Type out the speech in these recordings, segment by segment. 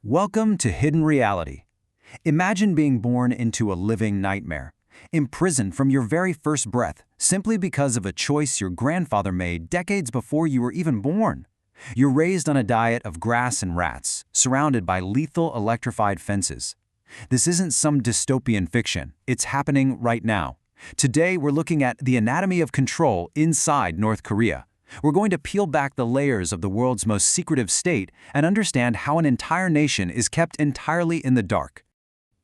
Welcome to Hidden Reality. Imagine being born into a living nightmare, imprisoned from your very first breath simply because of a choice your grandfather made decades before you were even born. You're raised on a diet of grass and rats, surrounded by lethal electrified fences. This isn't some dystopian fiction, it's happening right now. Today we're looking at the anatomy of control inside North Korea. We're going to peel back the layers of the world's most secretive state and understand how an entire nation is kept entirely in the dark.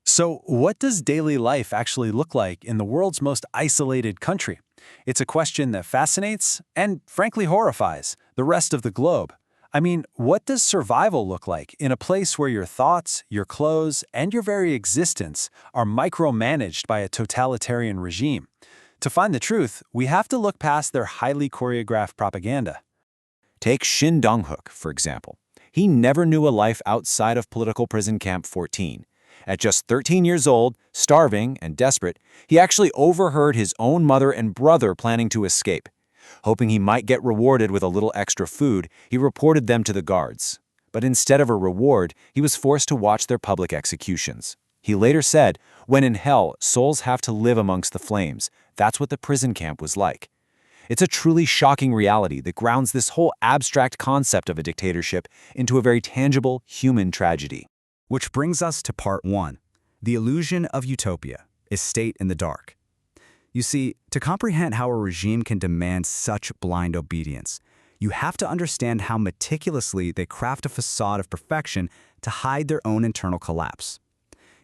So, what does daily life actually look like in the world's most isolated country? It's a question that fascinates and, frankly, horrifies the rest of the globe. I mean, what does survival look like in a place where your thoughts, your clothes, and your very existence are micromanaged by a totalitarian regime? To find the truth, we have to look past their highly choreographed propaganda. Take Shin Dong Hyuk, for example. He never knew a life outside of political prison camp 14. At just 13 years old, starving and desperate, he actually overheard his own mother and brother planning to escape. Hoping he might get rewarded with a little extra food, he reported them to the guards. But instead of a reward, he was forced to watch their public executions. He later said, "When in hell, souls have to live amongst the flames. That's what the prison camp was like." It's a truly shocking reality that grounds this whole abstract concept of a dictatorship into a very tangible human tragedy. Which brings us to part 1, the illusion of utopia, a state in the dark. You see, to comprehend how a regime can demand such blind obedience, you have to understand how meticulously they craft a facade of perfection to hide their own internal collapse.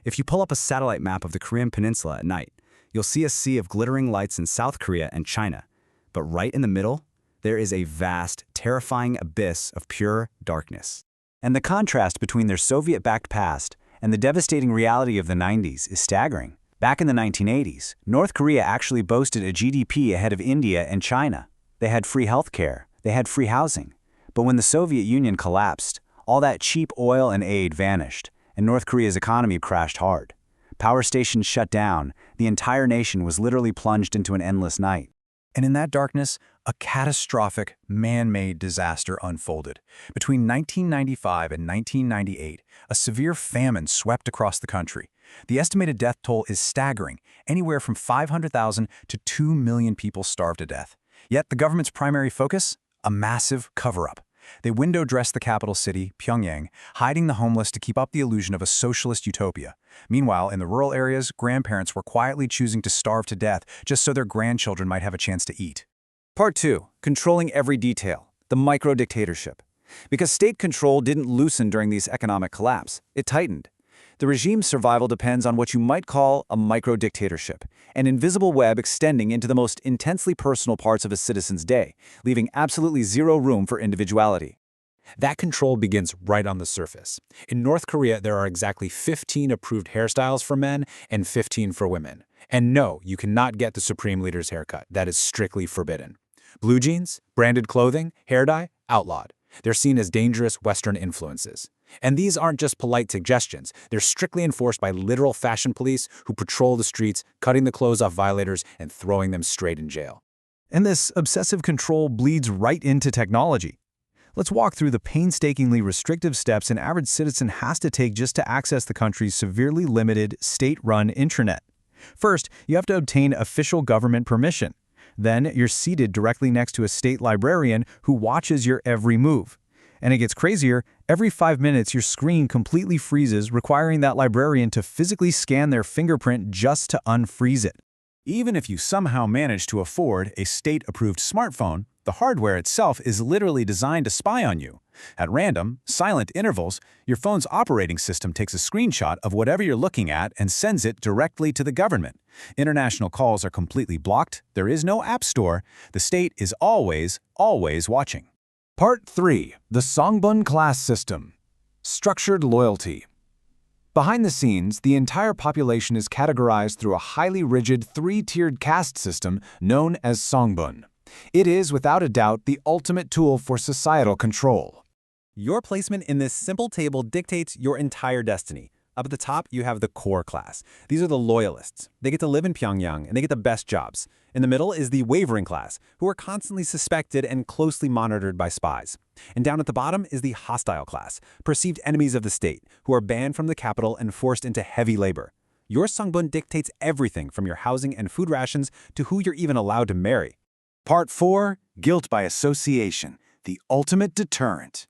If you pull up a satellite map of the Korean peninsula at night, you'll see a sea of glittering lights in South Korea and China. But right in the middle, there is a vast, terrifying abyss of pure darkness. And the contrast between their Soviet-backed past and the devastating reality of the 90s is staggering. Back in the 1980s, North Korea actually boasted a GDP ahead of India and China. They had free healthcare, they had free housing. But when the Soviet Union collapsed, all that cheap oil and aid vanished, and North Korea's economy crashed hard. Power stations shut down, the entire nation was literally plunged into an endless night. And in that darkness, a catastrophic, man-made disaster unfolded. Between 1995 and 1998, a severe famine swept across the country. The estimated death toll is staggering. Anywhere from 500,000 to 2 million people starved to death. Yet the government's primary focus? A massive cover-up. They window-dressed the capital city, Pyongyang, hiding the homeless to keep up the illusion of a socialist utopia. Meanwhile, in the rural areas, grandparents were quietly choosing to starve to death just so their grandchildren might have a chance to eat. Part 2, controlling every detail, the micro-dictatorship. Because state control didn't loosen during this economic collapse, it tightened. The regime's survival depends on what you might call a micro-dictatorship, an invisible web extending into the most intensely personal parts of a citizen's day, leaving absolutely zero room for individuality. That control begins right on the surface. In North Korea, there are exactly 15 approved hairstyles for men and 15 for women. And no, you cannot get the supreme leader's haircut. That is strictly forbidden. Blue jeans, branded clothing, hair dye, outlawed. They're seen as dangerous Western influences. And these aren't just polite suggestions. They're strictly enforced by literal fashion police who patrol the streets, cutting the clothes off violators and throwing them straight in jail. And this obsessive control bleeds right into technology. Let's walk through the painstakingly restrictive steps an average citizen has to take just to access the country's severely limited, state-run intranet. First, you have to obtain official government permission. Then, you're seated directly next to a state librarian who watches your every move. And it gets crazier, every 5 minutes your screen completely freezes, requiring that librarian to physically scan their fingerprint just to unfreeze it. Even if you somehow manage to afford a state-approved smartphone, the hardware itself is literally designed to spy on you. At random, silent intervals, your phone's operating system takes a screenshot of whatever you're looking at and sends it directly to the government. International calls are completely blocked, there is no app store, the state is always watching. Part 3. The Songbun class system. Structured loyalty. Behind the scenes, the entire population is categorized through a highly rigid 3-tiered caste system known as Songbun. It is, without a doubt, the ultimate tool for societal control. Your placement in this simple table dictates your entire destiny. Up at the top, you have the core class. These are the loyalists. They get to live in Pyongyang, and they get the best jobs. In the middle is the wavering class, who are constantly suspected and closely monitored by spies. And down at the bottom is the hostile class, perceived enemies of the state, who are banned from the capital and forced into heavy labor. Your Songbun dictates everything from your housing and food rations to who you're even allowed to marry. Part 4, Guilt by Association, the ultimate deterrent.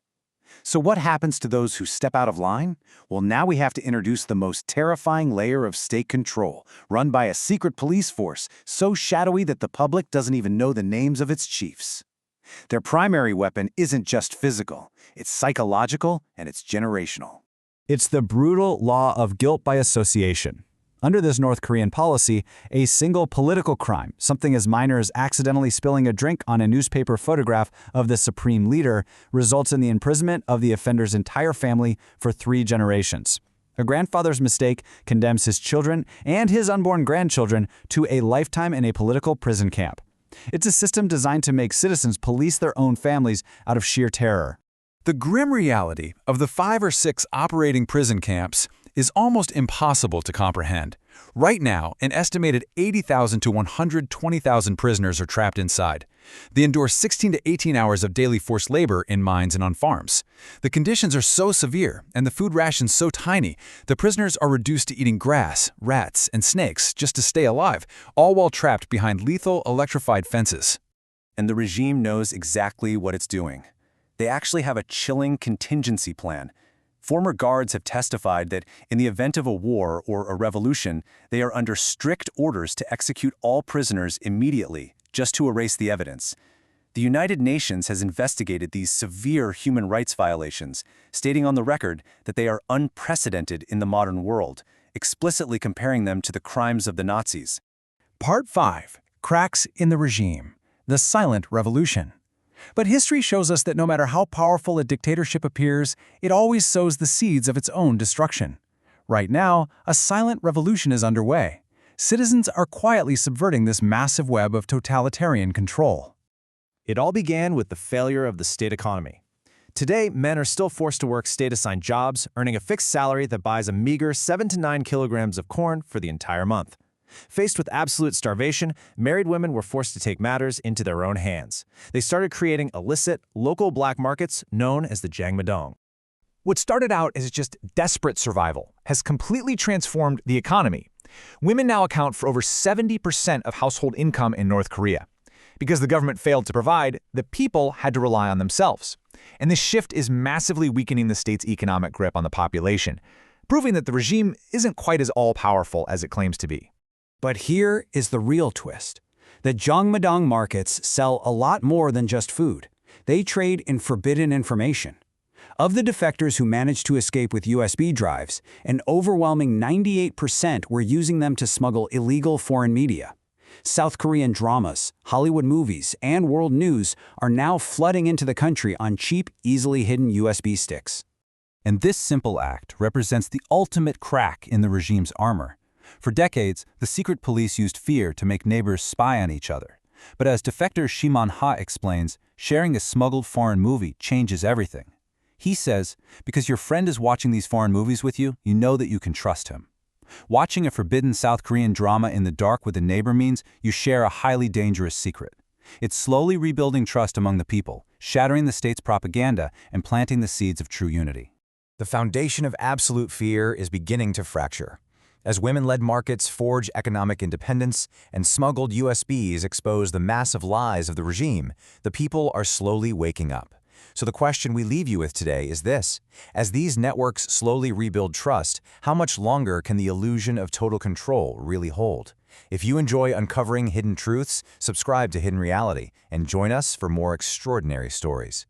So what happens to those who step out of line? Well, now we have to introduce the most terrifying layer of state control, run by a secret police force, so shadowy that the public doesn't even know the names of its chiefs. Their primary weapon isn't just physical, it's psychological and it's generational. It's the brutal law of guilt by association. Under this North Korean policy, a single political crime, something as minor as accidentally spilling a drink on a newspaper photograph of the supreme leader, results in the imprisonment of the offender's entire family for 3 generations. A grandfather's mistake condemns his children and his unborn grandchildren to a lifetime in a political prison camp. It's a system designed to make citizens police their own families out of sheer terror. The grim reality of the 5 or 6 operating prison camps is almost impossible to comprehend. Right now, an estimated 80,000 to 120,000 prisoners are trapped inside. They endure 16 to 18 hours of daily forced labor in mines and on farms. The conditions are so severe and the food rations so tiny, the prisoners are reduced to eating grass, rats, and snakes just to stay alive, all while trapped behind lethal electrified fences. And the regime knows exactly what it's doing. They actually have a chilling contingency plan. Former guards have testified that in the event of a war or a revolution, they are under strict orders to execute all prisoners immediately, just to erase the evidence. The United Nations has investigated these severe human rights violations, stating on the record that they are unprecedented in the modern world, explicitly comparing them to the crimes of the Nazis. Part 5. Cracks in the regime. The silent revolution. But history shows us that no matter how powerful a dictatorship appears, it always sows the seeds of its own destruction. Right now, a silent revolution is underway. Citizens are quietly subverting this massive web of totalitarian control. It all began with the failure of the state economy. Today, men are still forced to work state-assigned jobs, earning a fixed salary that buys a meager 7 to 9 kilograms of corn for the entire month. Faced with absolute starvation, married women were forced to take matters into their own hands. They started creating illicit, local black markets known as the Jangmadang. What started out as just desperate survival has completely transformed the economy. Women now account for over 70% of household income in North Korea. Because the government failed to provide, the people had to rely on themselves. And this shift is massively weakening the state's economic grip on the population, proving that the regime isn't quite as all-powerful as it claims to be. But here is the real twist. The Jangmadang markets sell a lot more than just food. They trade in forbidden information. Of the defectors who managed to escape with USB drives, an overwhelming 98% were using them to smuggle illegal foreign media. South Korean dramas, Hollywood movies, and world news are now flooding into the country on cheap, easily hidden USB sticks. And this simple act represents the ultimate crack in the regime's armor. For decades, the secret police used fear to make neighbors spy on each other. But as defector Shimon Ha explains, sharing a smuggled foreign movie changes everything. He says, because your friend is watching these foreign movies with you, you know that you can trust him. Watching a forbidden South Korean drama in the dark with a neighbor means you share a highly dangerous secret. It's slowly rebuilding trust among the people, shattering the state's propaganda and planting the seeds of true unity. The foundation of absolute fear is beginning to fracture. As women-led markets forge economic independence and smuggled USBs expose the massive lies of the regime, the people are slowly waking up. So the question we leave you with today is this: as these networks slowly rebuild trust, how much longer can the illusion of total control really hold? If you enjoy uncovering hidden truths, subscribe to Hidden Reality and join us for more extraordinary stories.